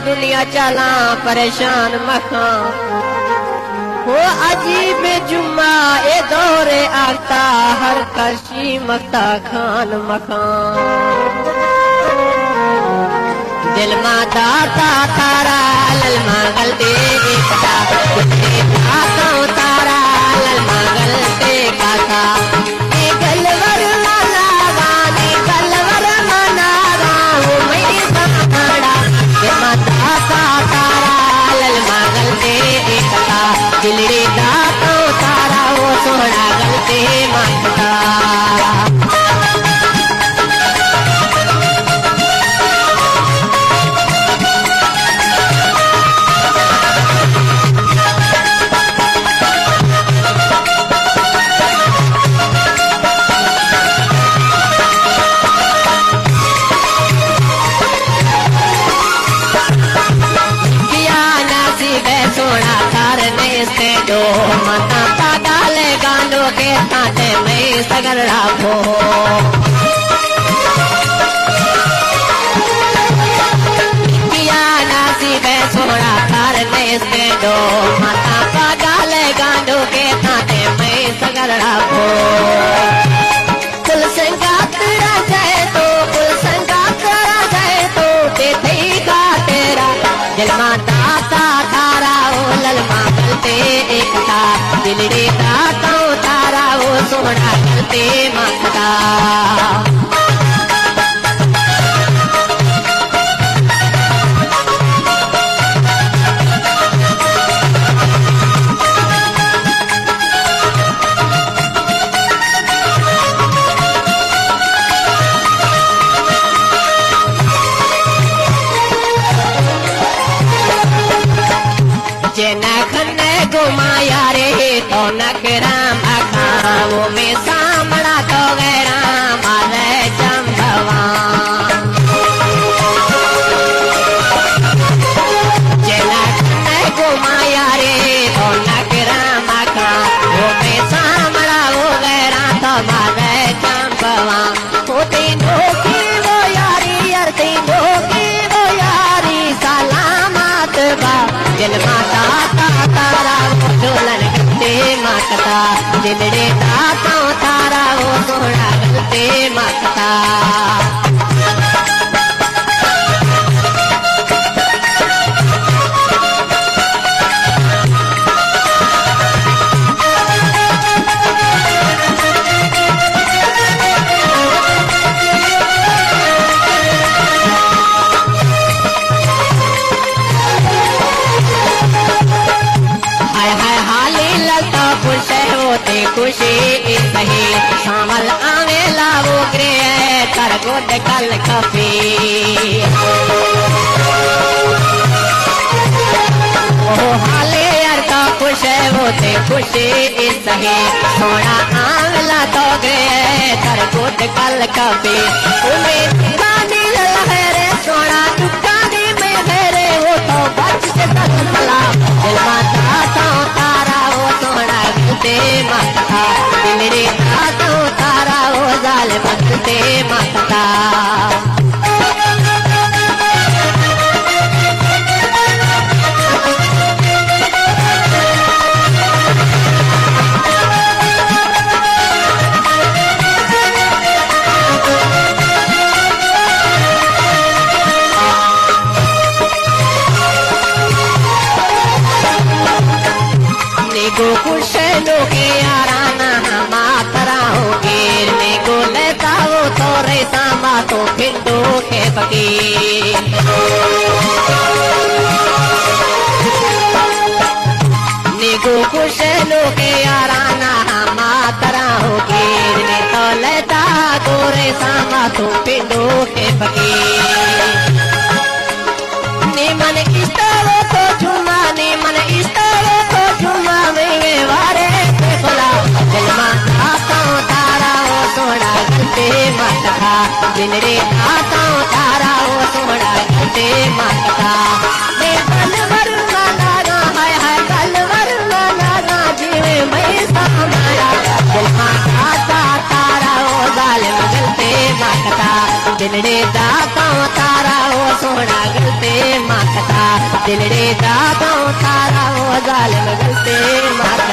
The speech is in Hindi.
दुनिया चला परेशान मखा हो अजीब जुम्मा ए दौरे आता हर कशी मक्ता खान मखान दिल मा दाता तारा ललमा गलते एकता आता तारा ललमा गलते काता ए गलवर वाला गाने गलवर मना गाओ मेरी सहारा दिल मा दाता तारा ललमा गलते एकता दिल रे दाता तारा वो सोहरा गलते मांगता दो माता पागल गांडो के ताते में सगर राखो किया नासिब सोना करने से दो माता पागल गांडो के ताते में सगर राखो कुल संगात जाए तो कुल संगात जाए तो ते का तेरा दिल माता तारा ओ ललमा एकता दिल रे दाता तारा वो सोना गलते मांगता घुमाया रे तो नकराम अखाओ में सामड़ा तो गैरा मारे जम्भवान घुमाया रे तो नकराम अखाओ में सामड़ा वो गैरा तो मारे जम्भवान वो तीनों की वो यारी यार तीनों की वो यारी सलामत बा दिल माता तारा डोलन गलते माकता दिल रे दाता तारा वो सोना गलते माकता खुशी सही सामल आवे लावो ग्रे कर गोद कल खफी ओ हाले यार का खुश होते खुशी सही सोना आंगला तो ग्रे कर गोद कल खफी उम्मीद गानी लहरे सोना दुकानी में मेरे वो तो बच के तक भला दिल माता तारा वो सोना गलते माता दिल रे दाता तारा वो जाल गलते माता गो कुछ लोगे याराना मातरा हो गिर में गो लेता वो तो रे सामा तो पिंडो के फकीर निगो कुछ लोगे याराना मातरा हो गिर में तो लेता गो रे सामा तो पिंडो के फकीर मन इस्तारो तो झुमा ने मन इस्तारो तो झुमा में वारे खोला दिल माता तारा वो सोना गलते माता दिल रे दाता तारा वो सोना गलते माता मैं गलवर माना हाय हाय गलवर माना जीवे मैं सामाया दिल माता तारा वो जालिम गलते माता दिल रे दाता तारा वो सोना गलते माता दिलड़े दादों तारा वो जालिम गलते माता